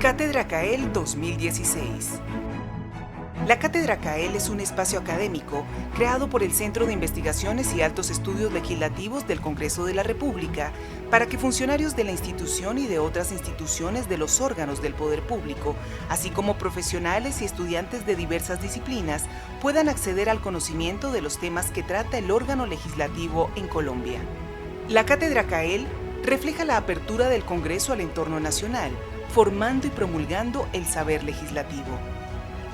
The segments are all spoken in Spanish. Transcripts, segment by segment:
Cátedra CAEL 2016. La Cátedra CAEL es un espacio académico creado por el Centro de Investigaciones y Altos Estudios Legislativos del Congreso de la República para que funcionarios de la institución y de otras instituciones de los órganos del poder público, así como profesionales y estudiantes de diversas disciplinas, puedan acceder al conocimiento de los temas que trata el órgano legislativo en Colombia. La Cátedra CAEL refleja la apertura del Congreso al entorno nacional, formando y promulgando el saber legislativo.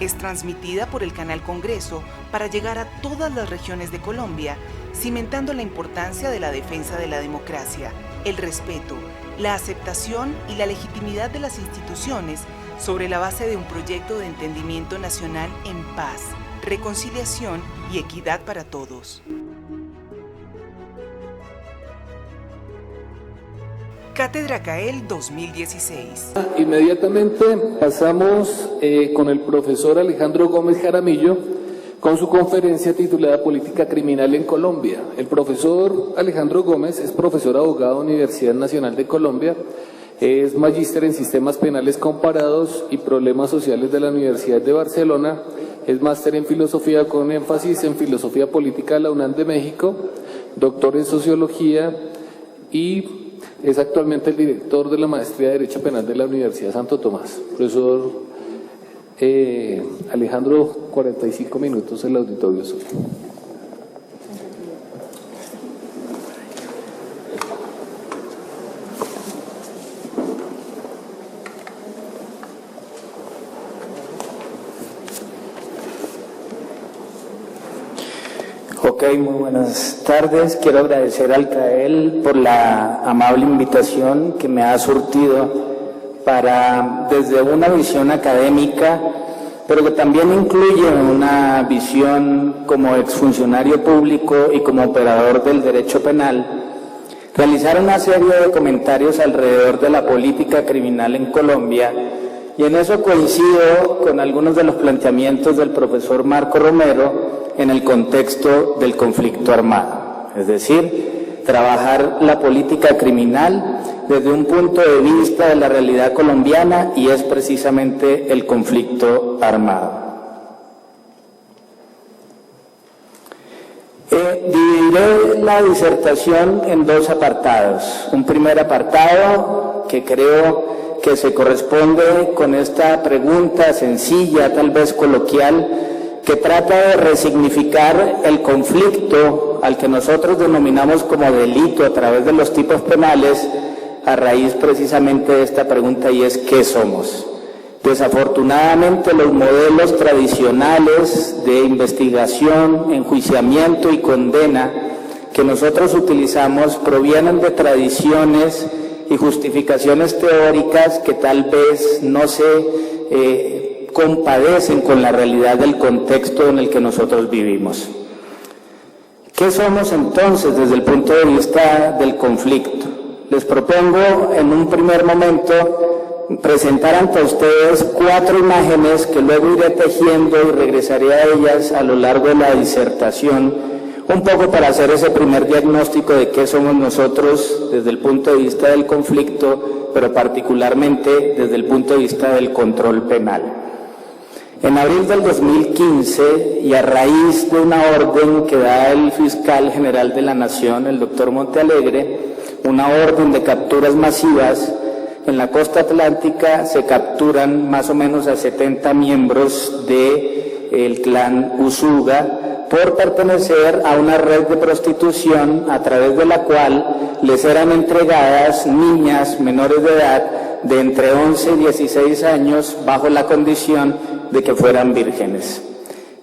Es transmitida por el canal Congreso para llegar a todas las regiones de Colombia, cimentando la importancia de la defensa de la democracia, el respeto, la aceptación y la legitimidad de las instituciones sobre la base de un proyecto de entendimiento nacional en paz, reconciliación y equidad para todos. Cátedra CAEL 2016. Inmediatamente pasamos con el profesor Alejandro Gómez Jaramillo con su conferencia titulada Política Criminal en Colombia. El profesor Alejandro Gómez es profesor abogado de la Universidad Nacional de Colombia, es magíster en Sistemas Penales Comparados y Problemas Sociales de la Universidad de Barcelona, es máster en Filosofía con énfasis en Filosofía Política de la UNAM de México, doctor en Sociología y es actualmente el director de la Maestría de Derecho Penal de la Universidad Santo Tomás. Profesor Alejandro, 45 minutos el auditorio suyo. Ok, muy buenas tardes. Quiero agradecer al CAEL por la amable invitación que me ha surtido para, desde una visión académica, pero que también incluye una visión como exfuncionario público y como operador del derecho penal, realizar una serie de comentarios alrededor de la política criminal en Colombia, y en eso coincido con algunos de los planteamientos del profesor Marco Romero en el contexto del conflicto armado, es decir, trabajar la política criminal desde un punto de vista de la realidad colombiana, y es precisamente el conflicto armado. Dividiré la disertación en dos apartados. Un primer apartado que creo que se corresponde con esta pregunta sencilla, tal vez coloquial, que trata de resignificar el conflicto al que nosotros denominamos como delito a través de los tipos penales, a raíz precisamente de esta pregunta, y es ¿qué somos? Desafortunadamente, los modelos tradicionales de investigación, enjuiciamiento y condena que nosotros utilizamos provienen de tradiciones y justificaciones teóricas que tal vez no se compadecen con la realidad del contexto en el que nosotros vivimos. ¿Qué somos entonces desde el punto de vista del conflicto? Les propongo en un primer momento presentar ante ustedes 4 imágenes que luego iré tejiendo y regresaré a ellas a lo largo de la disertación, un poco para hacer ese primer diagnóstico de qué somos nosotros desde el punto de vista del conflicto, pero particularmente desde el punto de vista del control penal. En abril del 2015, y a raíz de una orden que da el fiscal general de la Nación, el doctor Montealegre, una orden de capturas masivas, en la costa atlántica se capturan más o menos a 70 miembros del clan Usuga por pertenecer a una red de prostitución a través de la cual les eran entregadas niñas menores de edad de entre 11 y 16 años bajo la condición de que fueran vírgenes.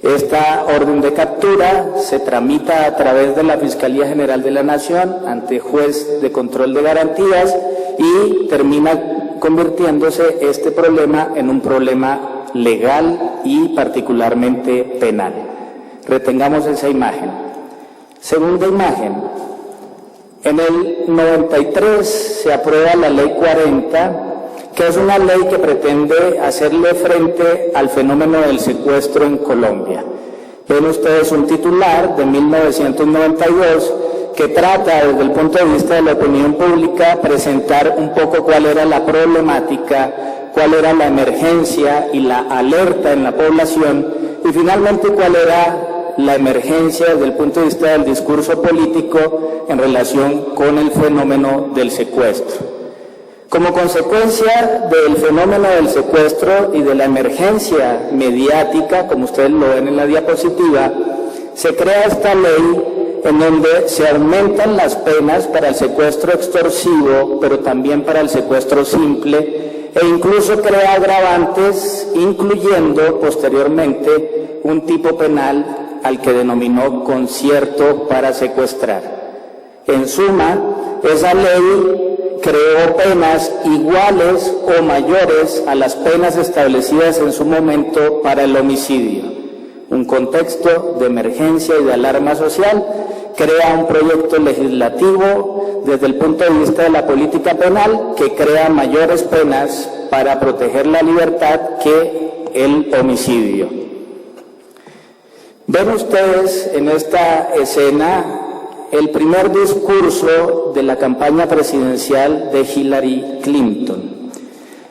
Esta orden de captura se tramita a través de la Fiscalía General de la Nación ante juez de control de garantías y termina convirtiéndose este problema en un problema legal y particularmente penal. Retengamos esa imagen. Segunda imagen. En el 93 se aprueba la Ley 40, que es una ley que pretende hacerle frente al fenómeno del secuestro en Colombia. Ven ustedes un titular de 1992 que trata desde el punto de vista de la opinión pública presentar un poco cuál era la problemática cuál era la emergencia y la alerta en la población, y finalmente cuál era la emergencia desde el punto de vista del discurso político en relación con el fenómeno del secuestro. Como consecuencia del fenómeno del secuestro y de la emergencia mediática, como ustedes lo ven en la diapositiva, se crea esta ley en donde se aumentan las penas para el secuestro extorsivo, pero también para el secuestro simple, e incluso crea agravantes, incluyendo posteriormente un tipo penal al que denominó concierto para secuestrar. En suma, esa ley creó penas iguales o mayores a las penas establecidas en su momento para el homicidio. Un contexto de emergencia y de alarma social crea un proyecto legislativo desde el punto de vista de la política penal que crea mayores penas para proteger la libertad que el homicidio. Ven ustedes en esta escena el primer discurso de la campaña presidencial de Hillary Clinton.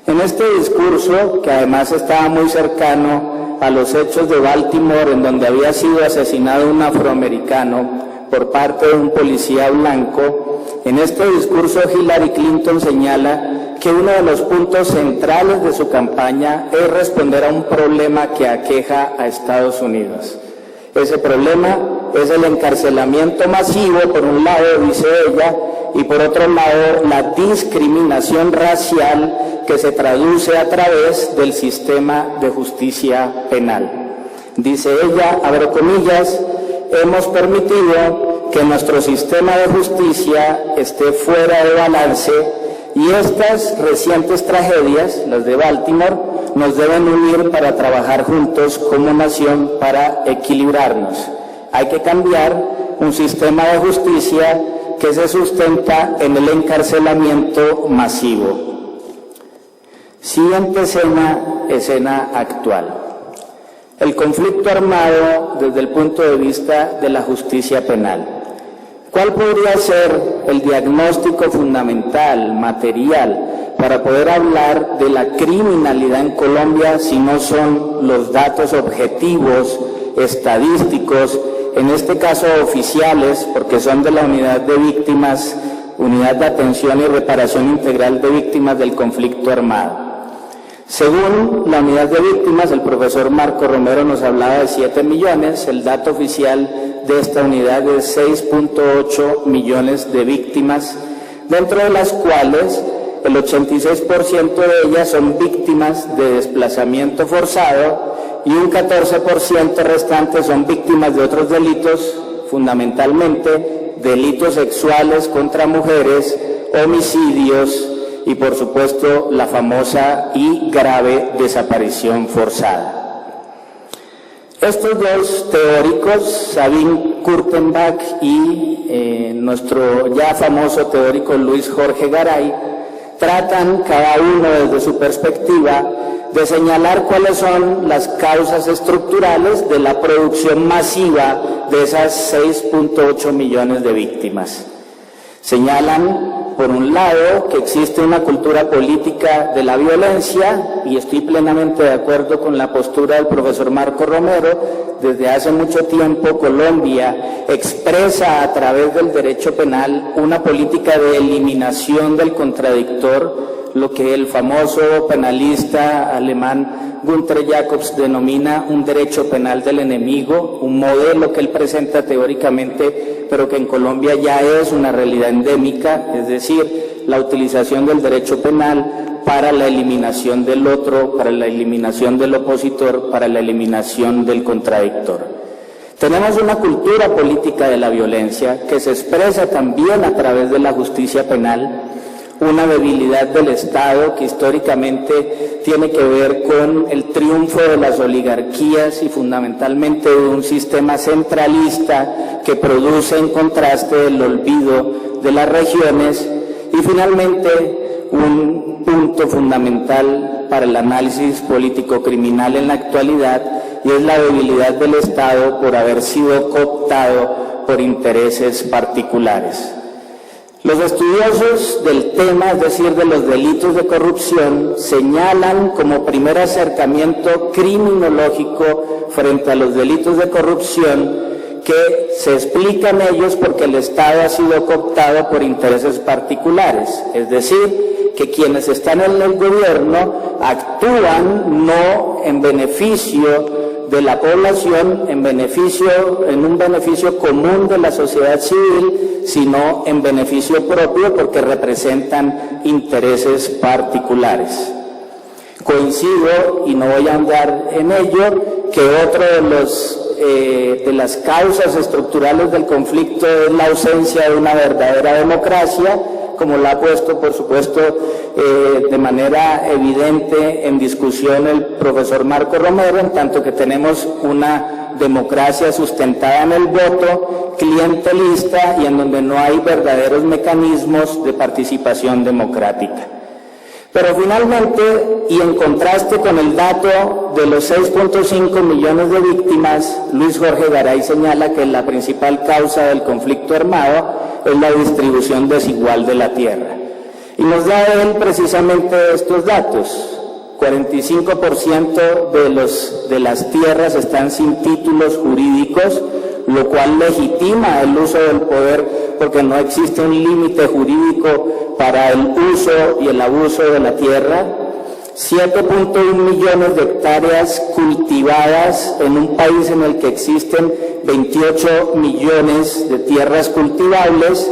En este discurso, que además estaba muy cercano a los hechos de Baltimore, en donde había sido asesinado un afroamericano por parte de un policía blanco, en este discurso Hillary Clinton señala que uno de los puntos centrales de su campaña es responder a un problema que aqueja a Estados Unidos. Ese problema es el encarcelamiento masivo, por un lado, dice ella, y por otro lado, la discriminación racial que se traduce a través del sistema de justicia penal. Dice ella, abro comillas, hemos permitido que nuestro sistema de justicia esté fuera de balance y estas recientes tragedias, las de Baltimore, nos deben unir para trabajar juntos como nación para equilibrarnos. Hay que cambiar un sistema de justicia que se sustenta en el encarcelamiento masivo. Siguiente escena actual. El conflicto armado desde el punto de vista de la justicia penal. ¿Cuál podría ser el diagnóstico fundamental, material, para poder hablar de la criminalidad en Colombia si no son los datos objetivos, estadísticos, en este caso oficiales, porque son de la Unidad de Víctimas, Unidad de Atención y Reparación Integral de Víctimas del Conflicto Armado? Según la Unidad de Víctimas, el profesor Marco Romero nos hablaba de 7 millones, el dato oficial de esta unidad es 6.8 millones de víctimas, dentro de las cuales el 86% de ellas son víctimas de desplazamiento forzado y un 14% restante son víctimas de otros delitos, fundamentalmente delitos sexuales contra mujeres, homicidios y por supuesto la famosa y grave desaparición forzada. Estos dos teóricos, Sabine Kurtenbach y nuestro ya famoso teórico Luis Jorge Garay, tratan cada uno desde su perspectiva de señalar cuáles son las causas estructurales de la producción masiva de esas 6.8 millones de víctimas. Señalan, por un lado, que existe una cultura política de la violencia, y estoy plenamente de acuerdo con la postura del profesor Marco Romero. Desde hace mucho tiempo Colombia expresa a través del derecho penal una política de eliminación del contradictor, lo que el famoso penalista alemán Günther Jacobs denomina un derecho penal del enemigo, un modelo que él presenta teóricamente, pero que en Colombia ya es una realidad endémica, es decir, la utilización del derecho penal para la eliminación del otro, para la eliminación del opositor, para la eliminación del contradictor. Tenemos una cultura política de la violencia que se expresa también a través de la justicia penal, una debilidad del Estado que históricamente tiene que ver con el triunfo de las oligarquías y fundamentalmente de un sistema centralista que produce en contraste el olvido de las regiones, y finalmente un punto fundamental para el análisis político-criminal en la actualidad, y es la debilidad del Estado por haber sido cooptado por intereses particulares. Los estudiosos del tema, es decir, de los delitos de corrupción, señalan como primer acercamiento criminológico frente a los delitos de corrupción que se explican ellos porque el Estado ha sido cooptado por intereses particulares, es decir, que quienes están en el gobierno actúan no en beneficio de la población, en un beneficio común de la sociedad civil, sino en beneficio propio porque representan intereses particulares. Coincido, y no voy a andar en ello, que otro de las causas estructurales del conflicto es la ausencia de una verdadera democracia, como la ha puesto, por supuesto, de manera evidente en discusión el profesor Marco Romero, en tanto que tenemos una democracia sustentada en el voto, clientelista y en donde no hay verdaderos mecanismos de participación democrática. Pero finalmente, y en contraste con el dato de los 6.5 millones de víctimas, Luis Jorge Garay señala que la principal causa del conflicto armado es la distribución desigual de la tierra. Y nos da él precisamente estos datos. 45% de las tierras están sin títulos jurídicos, lo cual legitima el uso del poder porque no existe un límite jurídico para el uso y el abuso de la tierra. 7.1 millones de hectáreas cultivadas en un país en el que existen 28 millones de tierras cultivables,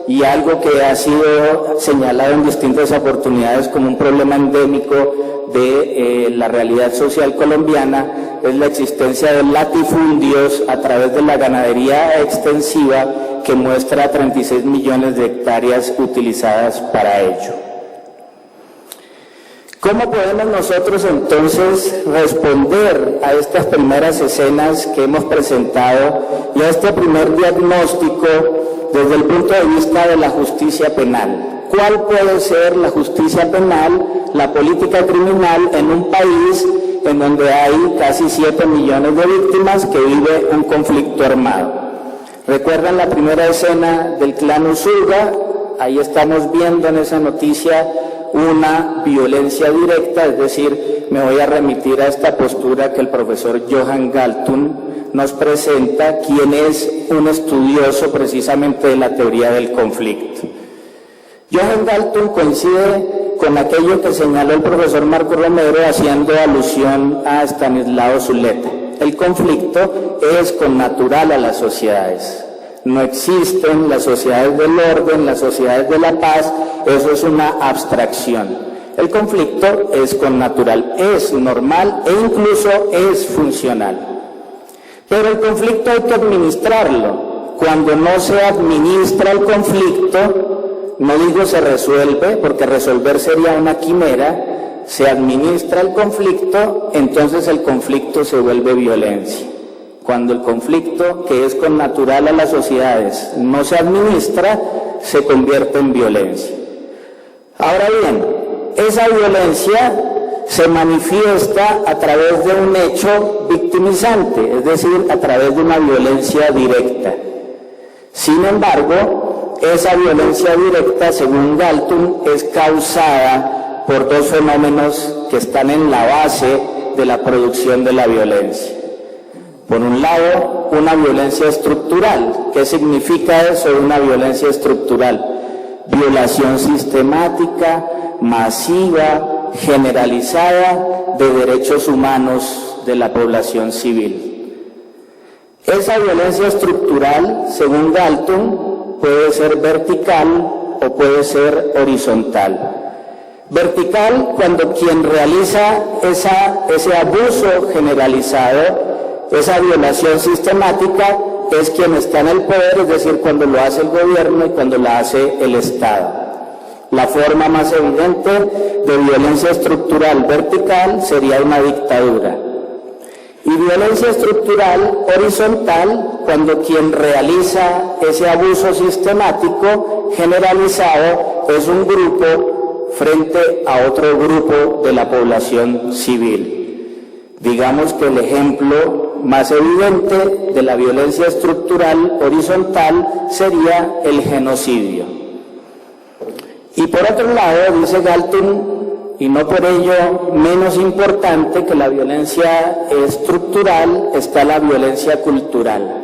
y algo que ha sido señalado en distintas oportunidades como un problema endémico de la realidad social colombiana es la existencia de latifundios a través de la ganadería extensiva que muestra 36 millones de hectáreas utilizadas para ello. ¿Cómo podemos nosotros entonces responder a estas primeras escenas que hemos presentado y a este primer diagnóstico desde el punto de vista de la justicia penal? ¿Cuál puede ser la justicia penal, la política criminal en un país en donde hay casi 7 millones de víctimas que vive un conflicto armado? ¿Recuerdan la primera escena del clan Usuga? Ahí estamos viendo en esa noticia una violencia directa, es decir, me voy a remitir a esta postura que el profesor Johan Galtung nos presenta, quien es un estudioso precisamente de la teoría del conflicto. Johan Galtung coincide con aquello que señaló el profesor Marco Romero haciendo alusión a Stanislao Zuleta. El conflicto es connatural a las sociedades. No existen las sociedades del orden, las sociedades de la paz, eso es una abstracción. El conflicto es connatural, es normal e incluso es funcional. Pero el conflicto hay que administrarlo. Cuando no se administra el conflicto, no digo se resuelve, porque resolver sería una quimera, se administra el conflicto, entonces el conflicto se vuelve violencia. Cuando el conflicto, que es connatural a las sociedades, no se administra, se convierte en violencia. Ahora bien, esa violencia se manifiesta a través de un hecho victimizante, es decir, a través de una violencia directa. Sin embargo, esa violencia directa, según Galtung, es causada por dos fenómenos que están en la base de la producción de la violencia. Por un lado, una violencia estructural. ¿Qué significa eso, una violencia estructural? Violación sistemática, masiva, generalizada de derechos humanos de la población civil. Esa violencia estructural, según Galtung, puede ser vertical o puede ser horizontal. Vertical cuando quien realiza ese abuso generalizado, esa violación sistemática, es quien está en el poder, es decir, cuando lo hace el gobierno y cuando lo hace el Estado. La forma más evidente de violencia estructural vertical sería una dictadura. Y violencia estructural horizontal cuando quien realiza ese abuso sistemático generalizado es un grupo frente a otro grupo de la población civil. Digamos que el ejemplo más evidente de la violencia estructural horizontal sería el genocidio. Y por otro lado, dice Galtung, y no por ello menos importante que la violencia estructural, está la violencia cultural.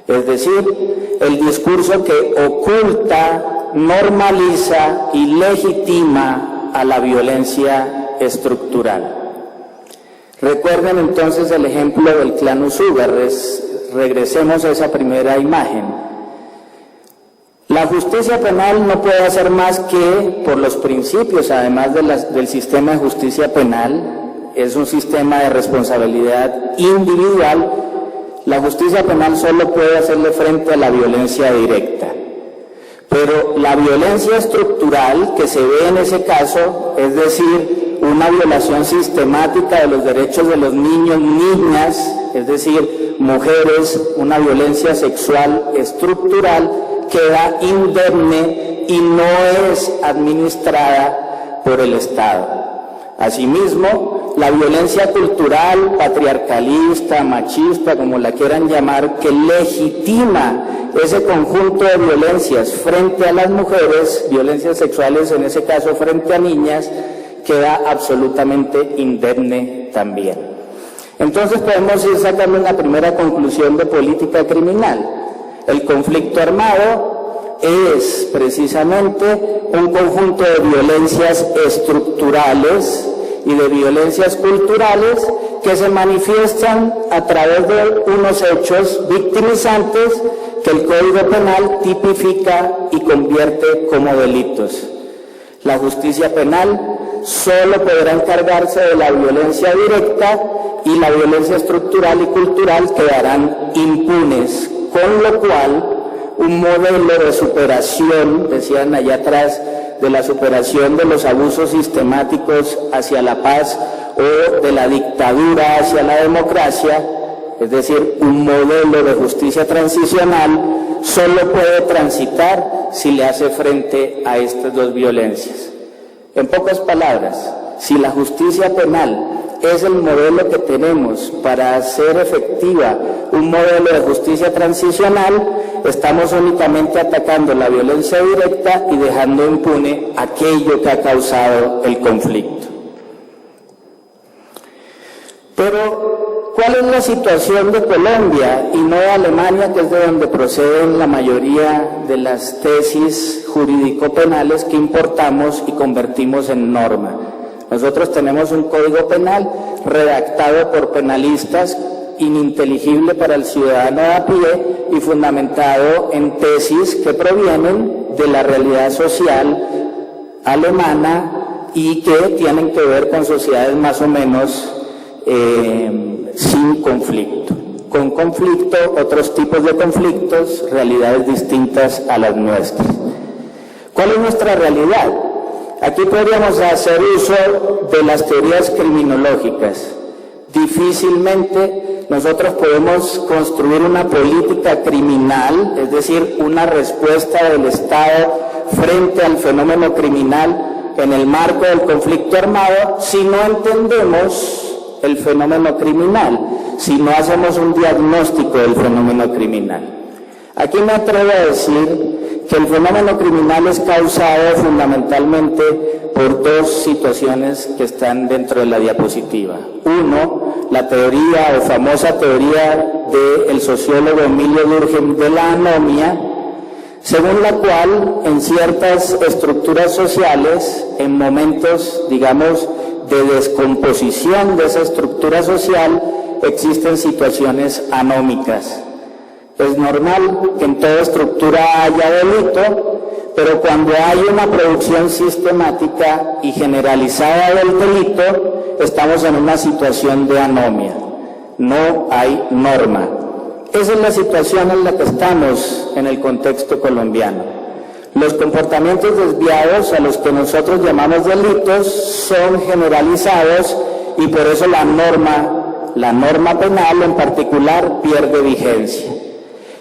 Es decir, el discurso que oculta, normaliza y legitima a la violencia estructural. Recuerden entonces el ejemplo del clan Usúgarres. Regresemos a esa primera imagen. La justicia penal no puede hacer más que, por los principios, además del sistema de justicia penal, es un sistema de responsabilidad individual. La justicia penal solo puede hacerle frente a la violencia directa. Pero la violencia estructural que se ve en ese caso, es decir, una violación sistemática de los derechos de los niños, niñas, es decir, mujeres, una violencia sexual estructural, queda indemne y no es administrada por el Estado. Asimismo, la violencia cultural, patriarcalista, machista, como la quieran llamar, que legitima ese conjunto de violencias frente a las mujeres, violencias sexuales en ese caso frente a niñas, queda absolutamente indemne también. Entonces podemos ir sacando una primera conclusión de política criminal. El conflicto armado es precisamente un conjunto de violencias estructurales y de violencias culturales que se manifiestan a través de unos hechos victimizantes que el Código Penal tipifica y convierte como delitos. La justicia penal solo podrá encargarse de la violencia directa y la violencia estructural y cultural quedarán impunes, con lo cual un modelo de superación, decían allá atrás, de la superación de los abusos sistemáticos hacia la paz o de la dictadura hacia la democracia, es decir, un modelo de justicia transicional, solo puede transitar si le hace frente a estas dos violencias. En pocas palabras, si la justicia penal es el modelo que tenemos para hacer efectiva un modelo de justicia transicional, estamos únicamente atacando la violencia directa y dejando impune aquello que ha causado el conflicto. Pero, ¿cuál es la situación de Colombia y no de Alemania, que es de donde proceden la mayoría de las tesis jurídico-penales que importamos y convertimos en norma? Nosotros tenemos un código penal redactado por penalistas, ininteligible para el ciudadano a pie y fundamentado en tesis que provienen de la realidad social alemana y que tienen que ver con sociedades más o menos sin conflicto. Con conflicto, otros tipos de conflictos, realidades distintas a las nuestras. ¿Cuál es nuestra realidad? Aquí podríamos hacer uso de las teorías criminológicas. Difícilmente nosotros podemos construir una política criminal, es decir, una respuesta del Estado frente al fenómeno criminal en el marco del conflicto armado, si no entendemos el fenómeno criminal, si no hacemos un diagnóstico del fenómeno criminal. Aquí me atrevo a decir que el fenómeno criminal es causado fundamentalmente por dos situaciones que están dentro de la diapositiva. Uno, la teoría o famosa teoría del sociólogo Emilio Durkheim de la anomia, según la cual en ciertas estructuras sociales, en momentos, digamos, de descomposición de esa estructura social, existen situaciones anómicas. Es normal que en toda estructura haya delito, pero cuando hay una producción sistemática y generalizada del delito, estamos en una situación de anomia. No hay norma. Esa es la situación en la que estamos en el contexto colombiano. Los comportamientos desviados, a los que nosotros llamamos delitos, son generalizados y por eso la norma penal en particular, pierde vigencia.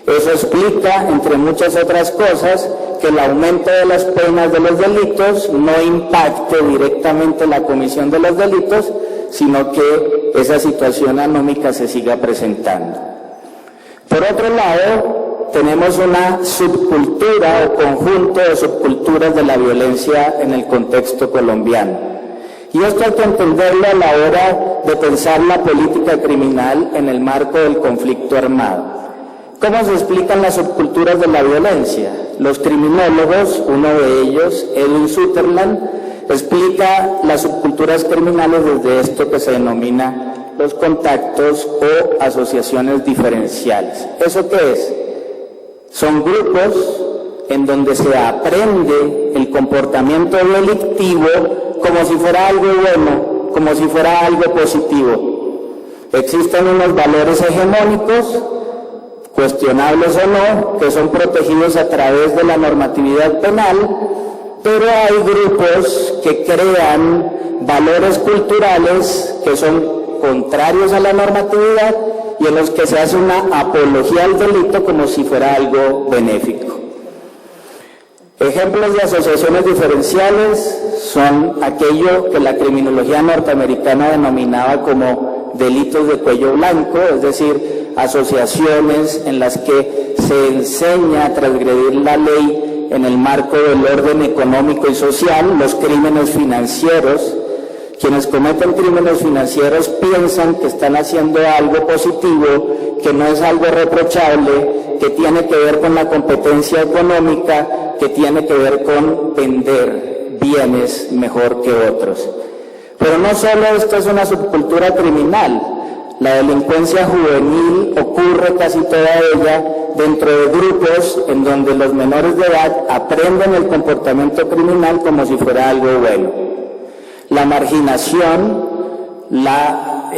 Eso explica, entre muchas otras cosas, que el aumento de las penas de los delitos no impacte directamente la comisión de los delitos, sino que esa situación anómica se siga presentando. Por otro lado, tenemos una subcultura o conjunto de subculturas de la violencia en el contexto colombiano. Y esto hay que entenderlo a la hora de pensar la política criminal en el marco del conflicto armado. ¿Cómo se explican las subculturas de la violencia? Los criminólogos, uno de ellos, Edwin Sutherland, explica las subculturas criminales desde esto que se denomina los contactos o asociaciones diferenciales. ¿Eso qué es? Son grupos en donde se aprende el comportamiento delictivo como si fuera algo bueno, como si fuera algo positivo. Existen unos valores hegemónicos, cuestionables o no, que son protegidos a través de la normatividad penal, pero hay grupos que crean valores culturales que son contrarios a la normatividad y en los que se hace una apología al delito como si fuera algo benéfico. Ejemplos de asociaciones diferenciales son aquello que la criminología norteamericana denominaba como delitos de cuello blanco, es decir, asociaciones en las que se enseña a transgredir la ley en el marco del orden económico y social, los crímenes financieros. Quienes cometen crímenes financieros piensan que están haciendo algo positivo, que no es algo reprochable, que tiene que ver con la competencia económica, que tiene que ver con vender bienes mejor que otros. Pero no solo esto es una subcultura criminal, la delincuencia juvenil ocurre casi toda ella dentro de grupos en donde los menores de edad aprenden el comportamiento criminal como si fuera algo bueno. La marginación, la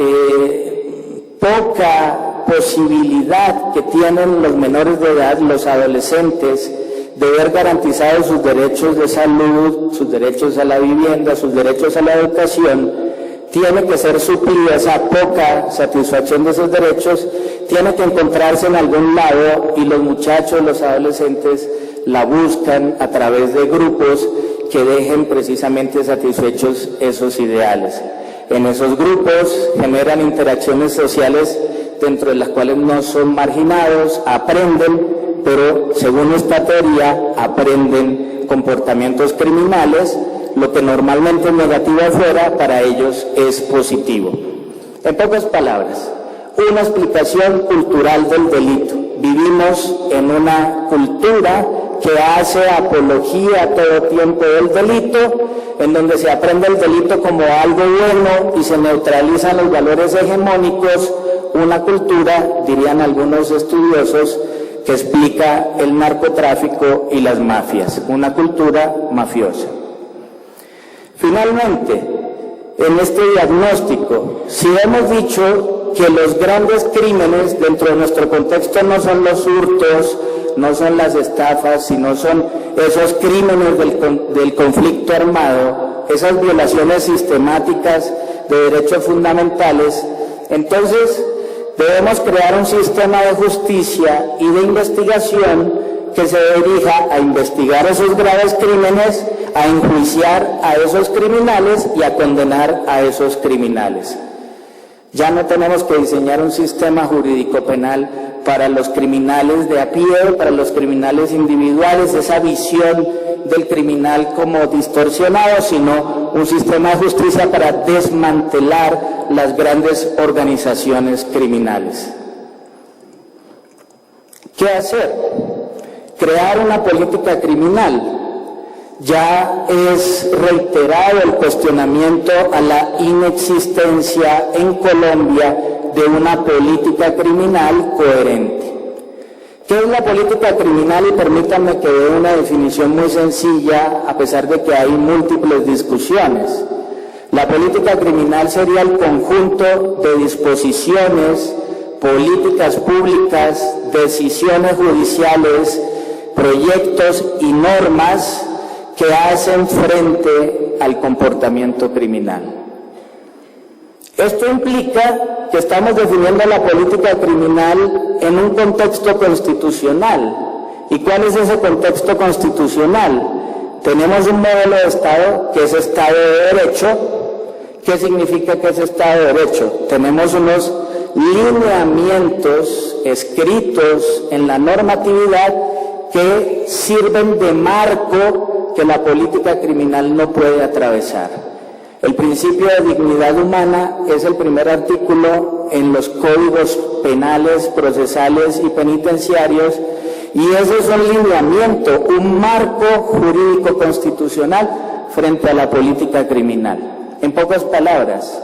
poca posibilidad que tienen los menores de edad, los adolescentes, de ver garantizados sus derechos de salud, sus derechos a la vivienda, sus derechos a la educación, tiene que ser suplida. Esa poca satisfacción de esos derechos tiene que encontrarse en algún lado y los muchachos, los adolescentes, la buscan a través de grupos que dejen precisamente satisfechos esos ideales. En esos grupos generan interacciones sociales dentro de las cuales no son marginados, aprenden, pero según esta teoría aprenden comportamientos criminales, lo que normalmente es negativo afuera, para ellos es positivo. En pocas palabras, una explicación cultural del delito. Vivimos en una cultura que hace apología todo tiempo del delito, en donde se aprende el delito como algo bueno y se neutralizan los valores hegemónicos, una cultura, dirían algunos estudiosos, que explica el narcotráfico y las mafias, una cultura mafiosa. Finalmente, en este diagnóstico, si hemos dicho que los grandes crímenes dentro de nuestro contexto no son los hurtos, no son las estafas, sino son esos crímenes del conflicto armado, esas violaciones sistemáticas de derechos fundamentales, entonces debemos crear un sistema de justicia y de investigación que se dirija a investigar esos graves crímenes, a enjuiciar a esos criminales y a condenar a esos criminales. Ya no tenemos que diseñar un sistema jurídico penal para los criminales de a pie, para los criminales individuales, esa visión del criminal como distorsionado, sino un sistema de justicia para desmantelar las grandes organizaciones criminales. ¿Qué hacer? Crear una política criminal. Ya es reiterado el cuestionamiento a la inexistencia en Colombia de una política criminal coherente. ¿Qué es la política criminal? Y permítanme que dé una definición muy sencilla, a pesar de que hay múltiples discusiones. La política criminal sería el conjunto de disposiciones, políticas públicas, decisiones judiciales, proyectos y normas que hacen frente al comportamiento criminal. Esto implica que estamos definiendo la política criminal en un contexto constitucional. ¿Y cuál es ese contexto constitucional? Tenemos un modelo de Estado que es Estado de Derecho. ¿Qué significa que es Estado de Derecho? Tenemos unos lineamientos escritos en la normatividad que sirven de marco que la política criminal no puede atravesar. El principio de dignidad humana es el primer artículo en los códigos penales, procesales y penitenciarios, y ese es un lineamiento, un marco jurídico constitucional frente a la política criminal. En pocas palabras,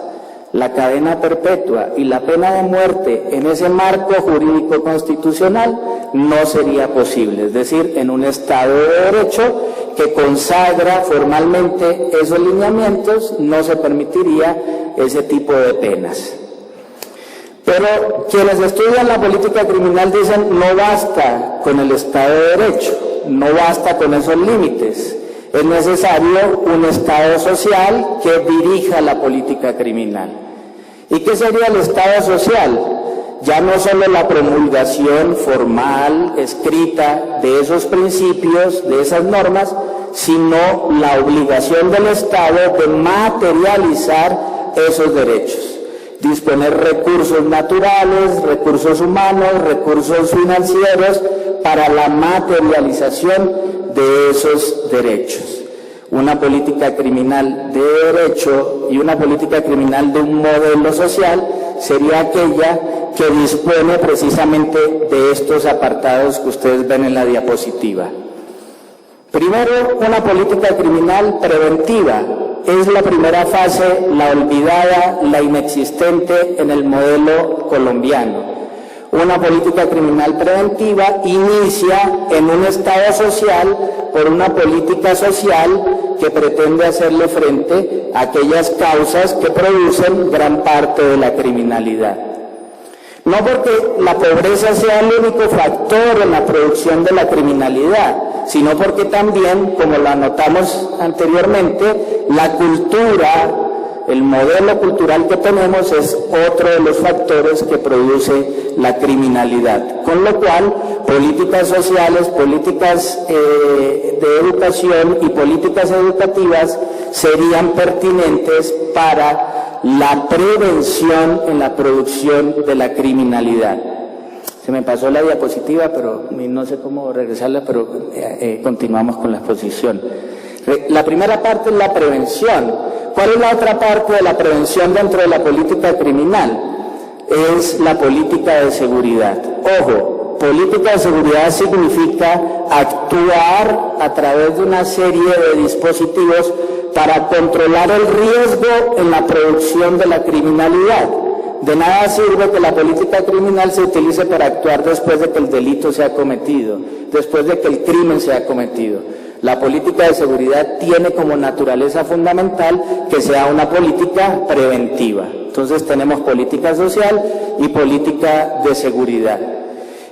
la cadena perpetua y la pena de muerte en ese marco jurídico constitucional no sería posible, es decir, en un Estado de Derecho que consagra formalmente esos lineamientos, no se permitiría ese tipo de penas. Pero quienes estudian la política criminal dicen no basta con el Estado de Derecho, no basta con esos límites, es necesario un Estado social que dirija la política criminal. ¿Y qué sería el Estado social? Ya no solo la promulgación formal, escrita de esos principios, de esas normas, sino la obligación del Estado de materializar esos derechos, disponer recursos naturales, recursos humanos, recursos financieros para la materialización de esos derechos. Una política criminal de derecho y una política criminal de un modelo social sería aquella que dispone precisamente de estos apartados que ustedes ven en la diapositiva. Primero, una política criminal preventiva. Es la primera fase, la olvidada, la inexistente en el modelo colombiano. Una política criminal preventiva inicia en un Estado social por una política social que pretende hacerle frente a aquellas causas que producen gran parte de la criminalidad. No porque la pobreza sea el único factor en la producción de la criminalidad, sino porque también, como lo anotamos anteriormente, la cultura, el modelo cultural que tenemos es otro de los factores que produce la criminalidad. Con lo cual, políticas sociales, políticas de educación y políticas educativas serían pertinentes para la prevención en la producción de la criminalidad. Se me pasó la diapositiva, pero no sé cómo regresarla, pero continuamos con la exposición. La primera parte es la prevención. ¿Cuál es la otra parte de la prevención dentro de la política criminal? Es la política de seguridad. Ojo, política de seguridad significa actuar a través de una serie de dispositivos para controlar el riesgo en la producción de la criminalidad. De nada sirve que la política criminal se utilice para actuar después de que el delito sea cometido, después de que el crimen sea cometido. La política de seguridad tiene como naturaleza fundamental que sea una política preventiva. Entonces tenemos política social y política de seguridad.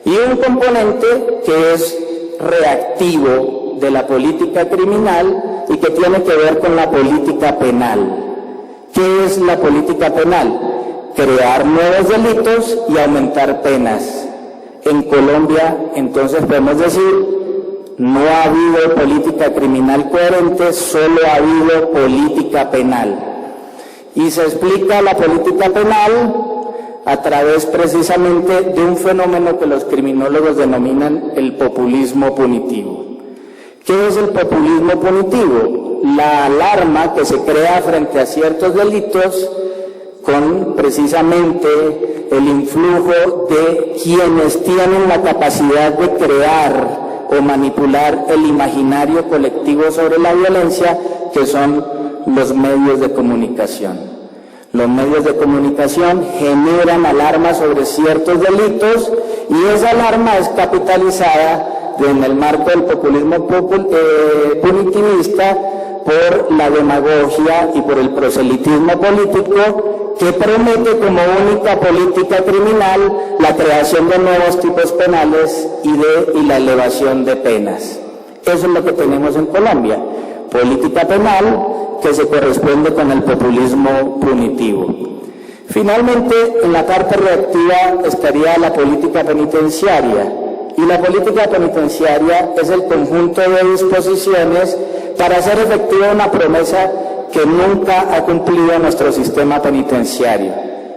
Y un componente que es reactivo de la política criminal y que tiene que ver con la política penal. ¿Qué es la política penal? Crear nuevos delitos y aumentar penas. En Colombia, entonces podemos decir, no ha habido política criminal coherente, solo ha habido política penal. Y se explica la política penal a través precisamente de un fenómeno que los criminólogos denominan el populismo punitivo. ¿Qué es el populismo punitivo? La alarma que se crea frente a ciertos delitos con precisamente el influjo de quienes tienen la capacidad de crear o manipular el imaginario colectivo sobre la violencia, que son los medios de comunicación. Los medios de comunicación generan alarma sobre ciertos delitos y esa alarma es capitalizada en el marco del populismo punitivista por la demagogia y por el proselitismo político que promete como única política criminal la creación de nuevos tipos penales y la elevación de penas. Eso es lo que tenemos en Colombia, política penal que se corresponde con el populismo punitivo. Finalmente, en la parte reactiva estaría la política penitenciaria, y la política penitenciaria es el conjunto de disposiciones para hacer efectiva una promesa que nunca ha cumplido nuestro sistema penitenciario,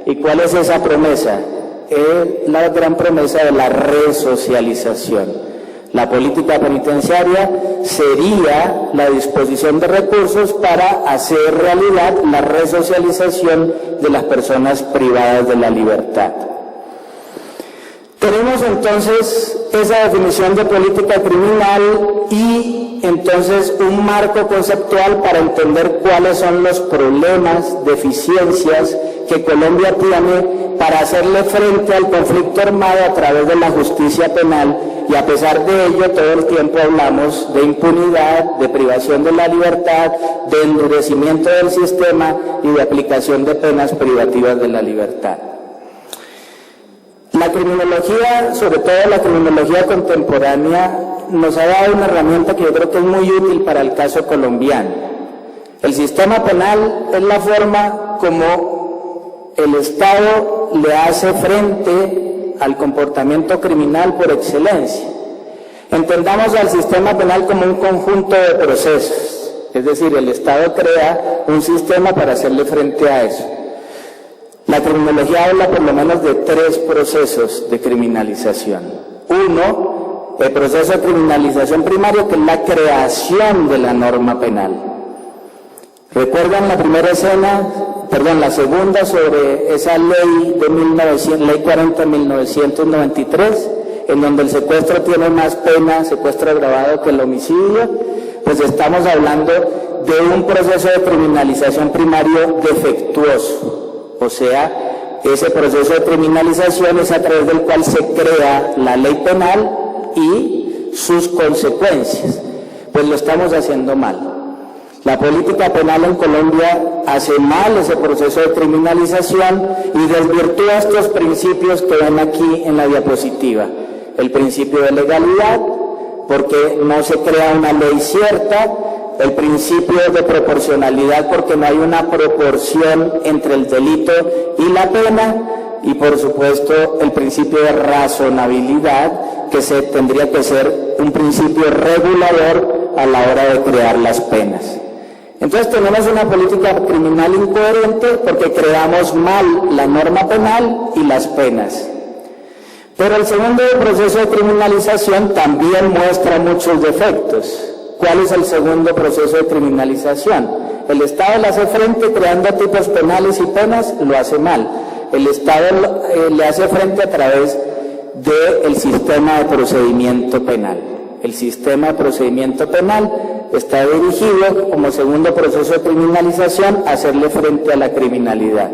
¿Y cuál es esa promesa? Es la gran promesa de la resocialización. La política penitenciaria sería la disposición de recursos para hacer realidad la resocialización de las personas privadas de la libertad. Tenemos entonces esa definición de política criminal y entonces un marco conceptual para entender cuáles son los problemas, deficiencias que Colombia tiene para hacerle frente al conflicto armado a través de la justicia penal, y a pesar de ello todo el tiempo hablamos de impunidad, de privación de la libertad, de endurecimiento del sistema y de aplicación de penas privativas de la libertad. La criminología, sobre todo la criminología contemporánea, nos ha dado una herramienta que yo creo que es muy útil para el caso colombiano. El sistema penal es la forma como el Estado le hace frente al comportamiento criminal por excelencia. Entendamos al sistema penal como un conjunto de procesos, es decir, el Estado crea un sistema para hacerle frente a eso. La criminología habla por lo menos de 3 procesos de criminalización. Uno, el proceso de criminalización primario, que es la creación de la norma penal. ¿Recuerdan la la segunda sobre esa ley de ley 40 de 1993, en donde el secuestro tiene más pena, secuestro agravado, que el homicidio? Pues estamos hablando de un proceso de criminalización primario defectuoso. O sea, ese proceso de criminalización es a través del cual se crea la ley penal y sus consecuencias. Pues lo estamos haciendo mal. La política penal en Colombia hace mal ese proceso de criminalización y desvirtúa estos principios que ven aquí en la diapositiva. El principio de legalidad, porque no se crea una ley cierta. El principio de proporcionalidad, porque no hay una proporción entre el delito y la pena, y por supuesto el principio de razonabilidad, que tendría que ser un principio regulador a la hora de crear las penas. Entonces tenemos una política criminal incoherente porque creamos mal la norma penal y las penas. Pero el segundo proceso de criminalización también muestra muchos defectos. ¿Cuál es el segundo proceso de criminalización? El Estado le hace frente creando tipos penales y penas, lo hace mal. El Estado le hace frente a través del sistema de procedimiento penal. El sistema de procedimiento penal está dirigido como segundo proceso de criminalización a hacerle frente a la criminalidad.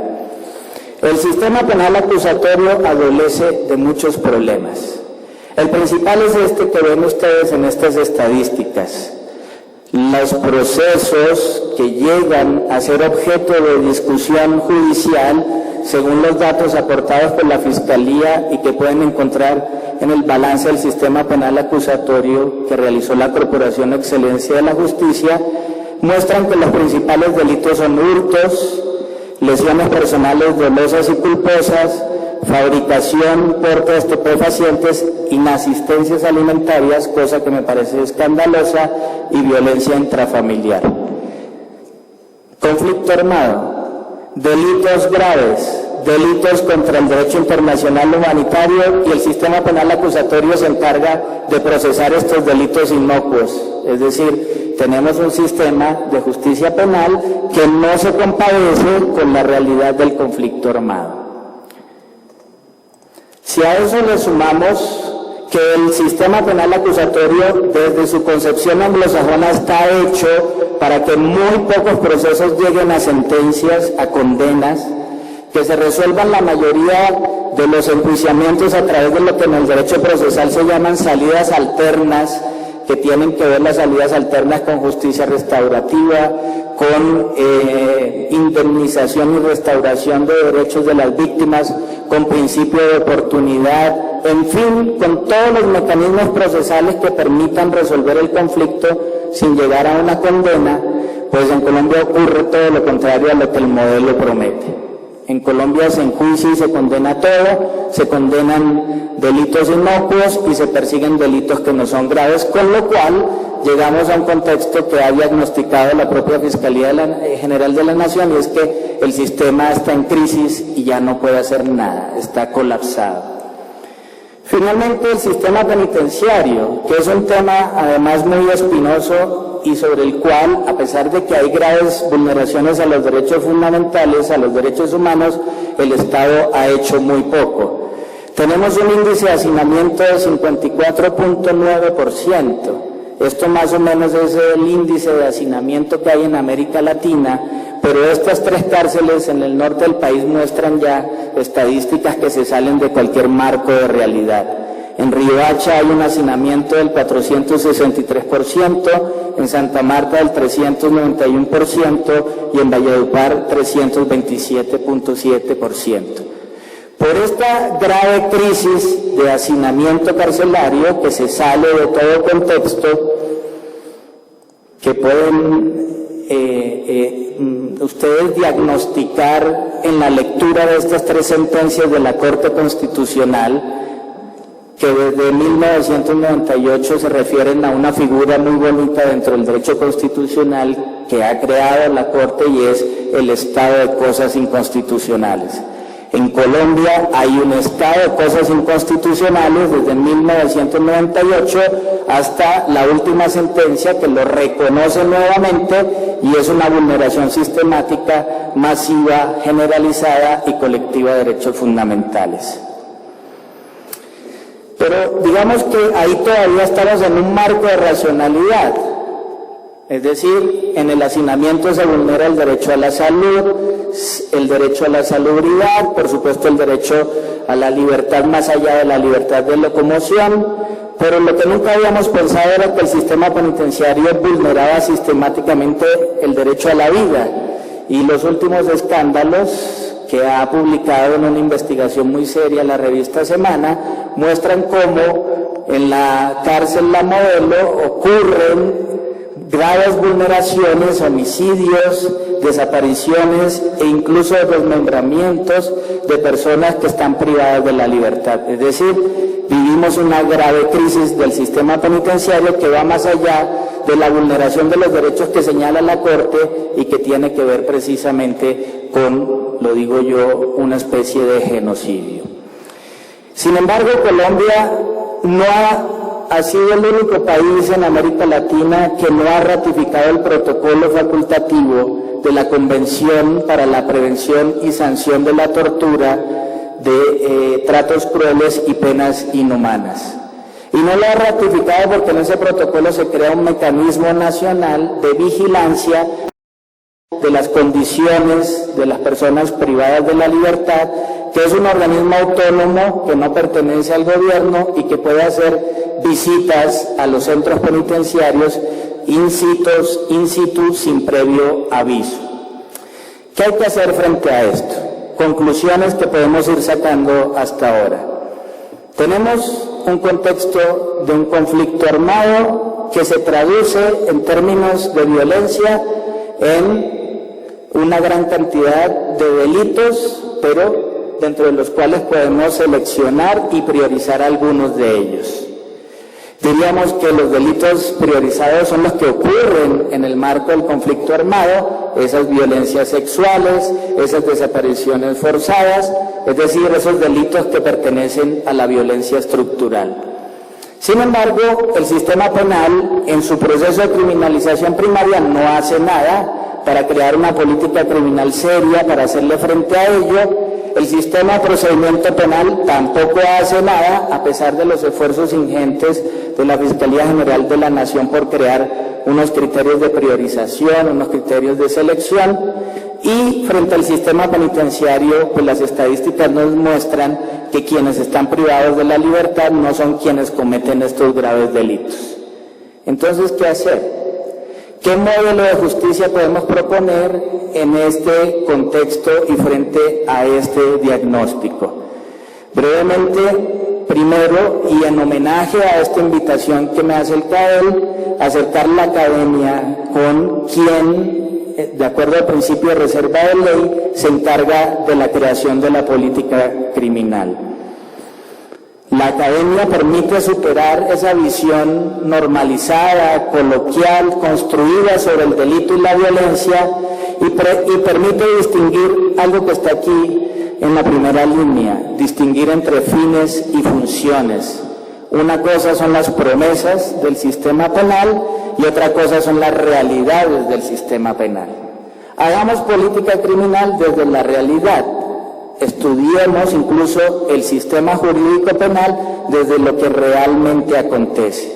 El sistema penal acusatorio adolece de muchos problemas. El principal es este que ven ustedes en estas estadísticas. Los procesos que llegan a ser objeto de discusión judicial, según los datos aportados por la Fiscalía y que pueden encontrar en el balance del sistema penal acusatorio que realizó la Corporación de Excelencia de la Justicia, muestran que los principales delitos son hurtos, lesiones personales dolosas y culposas, fabricación, porte de estupefacientes, inasistencias alimentarias, cosa que me parece escandalosa, y violencia intrafamiliar. Conflicto armado, delitos graves, delitos contra el derecho internacional humanitario, y el sistema penal acusatorio se encarga de procesar estos delitos inocuos. Es decir, tenemos un sistema de justicia penal que no se compadece con la realidad del conflicto armado. Si a eso le sumamos que el sistema penal acusatorio desde su concepción anglosajona está hecho para que muy pocos procesos lleguen a sentencias, a condenas, que se resuelvan la mayoría de los enjuiciamientos a través de lo que en el derecho procesal se llaman salidas alternas, que tienen que ver las salidas alternas con justicia restaurativa, con indemnización y restauración de derechos de las víctimas, con principio de oportunidad, en fin, con todos los mecanismos procesales que permitan resolver el conflicto sin llegar a una condena. Pues en Colombia ocurre todo lo contrario a lo que el modelo promete. En Colombia se enjuicia y se condena todo, se condenan delitos inocuos y se persiguen delitos que no son graves, con lo cual llegamos a un contexto que ha diagnosticado la propia Fiscalía General de la Nación, y es que el sistema está en crisis y ya no puede hacer nada, está colapsado. Finalmente, el sistema penitenciario, que es un tema además muy espinoso y sobre el cual, a pesar de que hay graves vulneraciones a los derechos fundamentales, a los derechos humanos, el Estado ha hecho muy poco. Tenemos un índice de hacinamiento de 54.9%. Esto más o menos es el índice de hacinamiento que hay en América Latina, pero estas 3 cárceles en el norte del país muestran ya estadísticas que se salen de cualquier marco de realidad. En Riohacha hay un hacinamiento del 463%, en Santa Marta del 391% y en Valledupar 327.7%. Por esta grave crisis de hacinamiento carcelario que se sale de todo contexto, que pueden ustedes diagnosticar en la lectura de estas 3 sentencias de la Corte Constitucional, que desde 1998 se refieren a una figura muy bonita dentro del derecho constitucional que ha creado la Corte, y es el estado de cosas inconstitucionales. En Colombia hay un estado de cosas inconstitucionales desde 1998 hasta la última sentencia que lo reconoce nuevamente, y es una vulneración sistemática, masiva, generalizada y colectiva de derechos fundamentales. Pero digamos que ahí todavía estamos en un marco de racionalidad, es decir, en el hacinamiento se vulnera el derecho a la salud, el derecho a la salubridad, por supuesto el derecho a la libertad más allá de la libertad de locomoción, pero lo que nunca habíamos pensado era que el sistema penitenciario vulneraba sistemáticamente el derecho a la vida, y los últimos escándalos que ha publicado en una investigación muy seria la revista Semana muestran cómo en la cárcel La Modelo ocurren graves vulneraciones, homicidios, desapariciones e incluso desmembramientos de personas que están privadas de la libertad. Es decir, vivimos una grave crisis del sistema penitenciario que va más allá de la vulneración de los derechos que señala la Corte y que tiene que ver precisamente con, lo digo yo, una especie de genocidio. Sin embargo, Colombia no ha sido el único país en América Latina que no ha ratificado el protocolo facultativo de la Convención para la Prevención y Sanción de la Tortura, de tratos crueles y penas inhumanas. Y no lo ha ratificado porque en ese protocolo se crea un mecanismo nacional de vigilancia de las condiciones de las personas privadas de la libertad, que es un organismo autónomo que no pertenece al gobierno y que puede hacer visitas a los centros penitenciarios in situ sin previo aviso. ¿Qué hay que hacer frente a esto? Conclusiones que podemos ir sacando hasta ahora. Tenemos un contexto de un conflicto armado que se traduce en términos de violencia en una gran cantidad de delitos, pero dentro de los cuales podemos seleccionar y priorizar algunos de ellos. Diríamos que los delitos priorizados son los que ocurren en el marco del conflicto armado, esas violencias sexuales, esas desapariciones forzadas, es decir, esos delitos que pertenecen a la violencia estructural. Sin embargo, el sistema penal, en su proceso de criminalización primaria, no hace nada para crear una política criminal seria para hacerle frente a ello. El sistema de procedimiento penal tampoco hace nada, a pesar de los esfuerzos ingentes de la Fiscalía General de la Nación por crear unos criterios de priorización, unos criterios de selección. Y frente al sistema penitenciario, pues las estadísticas nos muestran que quienes están privados de la libertad no son quienes cometen estos graves delitos. Entonces, ¿qué hacer? ¿Qué modelo de justicia podemos proponer en este contexto y frente a este diagnóstico? Brevemente, primero, y en homenaje a esta invitación que me hace el CAEL, acercar la academia con quien de acuerdo al principio de reserva de ley, se encarga de la creación de la política criminal. La academia permite superar esa visión normalizada, coloquial, construida sobre el delito y la violencia y permite distinguir algo que está aquí en la primera línea, distinguir entre fines y funciones. Una cosa son las promesas del sistema penal y otra cosa son las realidades del sistema penal. Hagamos política criminal desde la realidad. Estudiemos incluso el sistema jurídico penal desde lo que realmente acontece.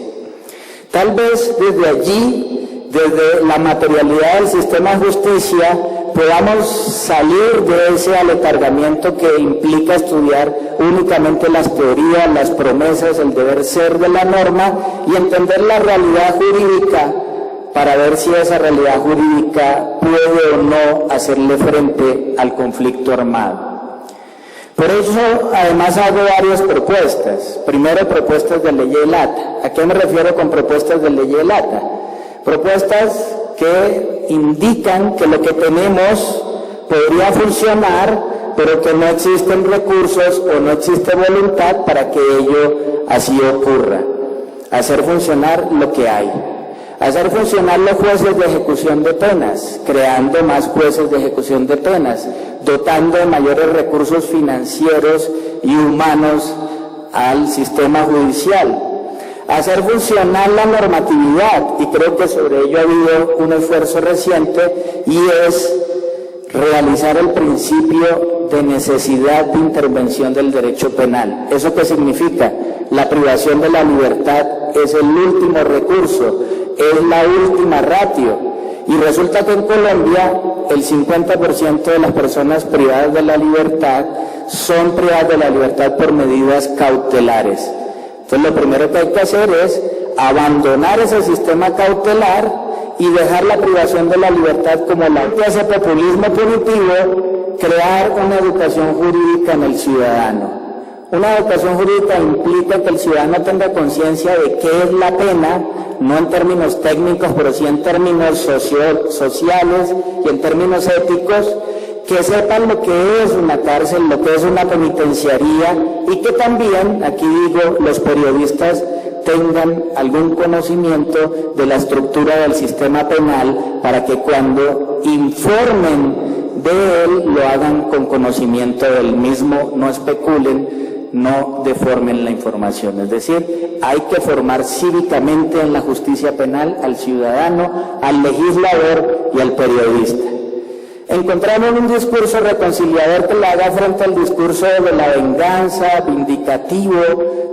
Tal vez desde allí, desde la materialidad del sistema de justicia, podamos salir de ese aletargamiento que implica estudiar únicamente las teorías, las promesas, el deber ser de la norma y entender la realidad jurídica para ver si esa realidad jurídica puede o no hacerle frente al conflicto armado. Por eso, además, hago varias propuestas. Primero, propuestas de ley ELATA. ¿A qué me refiero con propuestas de ley ELATA? Propuestas que indican que lo que tenemos podría funcionar, pero que no existen recursos o no existe voluntad para que ello así ocurra. Hacer funcionar lo que hay. Hacer funcionar los jueces de ejecución de penas, creando más jueces de ejecución de penas, dotando de mayores recursos financieros y humanos al sistema judicial. Hacer funcionar la normatividad, y creo que sobre ello ha habido un esfuerzo reciente, y es realizar el principio de necesidad de intervención del derecho penal. ¿Eso qué significa? La privación de la libertad es el último recurso, es la última ratio, y resulta que en Colombia el 50% de las personas privadas de la libertad son privadas de la libertad por medidas cautelares. Entonces lo primero que hay que hacer es abandonar ese sistema cautelar y dejar la privación de la libertad como la que hace populismo punitivo, crear una educación jurídica en el ciudadano. Una educación jurídica implica que el ciudadano tenga conciencia de qué es la pena, no en términos técnicos, pero sí en términos sociales y en términos éticos, que sepan lo que es una cárcel, lo que es una penitenciaría, y que también, aquí digo, los periodistas tengan algún conocimiento de la estructura del sistema penal para que cuando informen de él lo hagan con conocimiento del mismo, no especulen, no deformen la información. Es decir, hay que formar cívicamente en la justicia penal al ciudadano, al legislador y al periodista. Encontramos un discurso reconciliador que le haga frente al discurso de la venganza, vindicativo,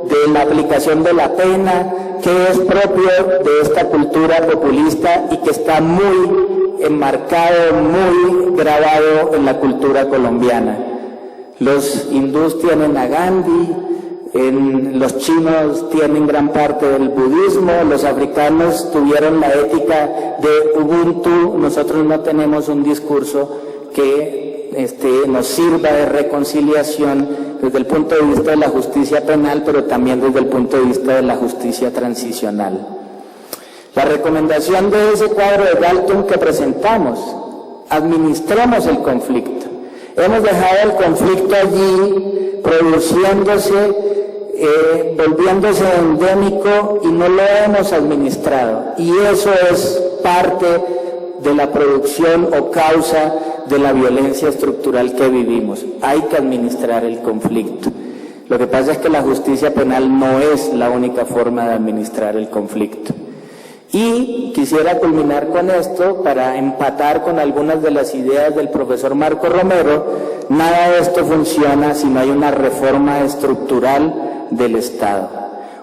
de la aplicación de la pena, que es propio de esta cultura populista y que está muy enmarcado, muy grabado en la cultura colombiana. Los hindúes tienen a Gandhi, los chinos tienen gran parte del budismo, los africanos tuvieron la ética de Ubuntu. Nosotros no tenemos un discurso que nos sirva de reconciliación desde el punto de vista de la justicia penal, pero también desde el punto de vista de la justicia transicional. La recomendación de ese cuadro de Galton que presentamos: administremos el conflicto. Hemos dejado el conflicto allí produciéndose, volviéndose endémico, y no lo hemos administrado, y eso es parte de la producción o causa de la violencia estructural que vivimos. Hay que administrar el conflicto. Lo que pasa es que la justicia penal no es la única forma de administrar el conflicto. Y quisiera culminar con esto para empatar con algunas de las ideas del profesor Marco Romero. Nada de esto funciona si no hay una reforma estructural del Estado,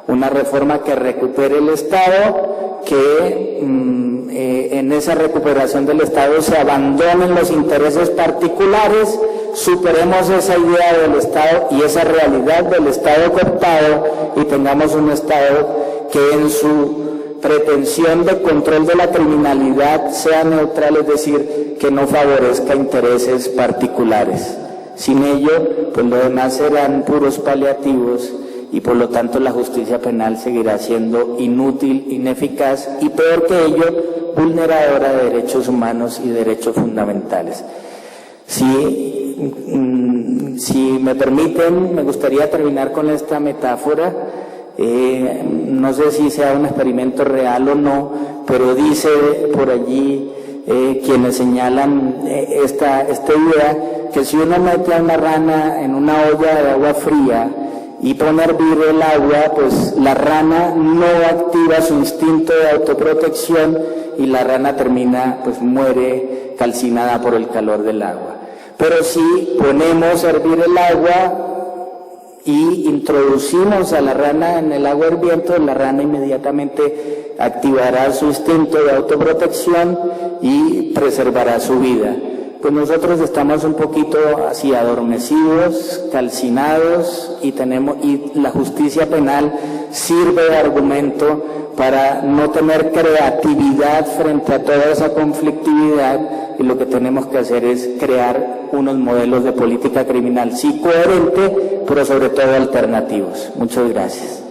una reforma que recupere el Estado, que en esa recuperación del Estado se abandonen los intereses particulares, superemos esa idea del Estado y esa realidad del Estado cooptado, y tengamos un Estado que en su pretensión de control de la criminalidad sea neutral, es decir, que no favorezca intereses particulares. Sin ello, pues lo demás serán puros paliativos y por lo tanto la justicia penal seguirá siendo inútil, ineficaz y peor que ello, vulneradora de derechos humanos y derechos fundamentales. Si me permiten, me gustaría terminar con esta metáfora. No sé si sea un experimento real o no, pero dice por allí quienes señalan esta idea, que si uno mete a una rana en una olla de agua fría y pone a hervir el agua, pues la rana no activa su instinto de autoprotección y la rana termina, pues muere calcinada por el calor del agua. Pero si ponemos a hervir el agua y introducimos a la rana en el agua hirviente, la rana inmediatamente activará su instinto de autoprotección y preservará su vida. Pues nosotros estamos un poquito así adormecidos, calcinados, y la justicia penal sirve de argumento para no tener creatividad frente a toda esa conflictividad, y lo que tenemos que hacer es crear unos modelos de política criminal, sí coherente, pero sobre todo alternativos. Muchas gracias.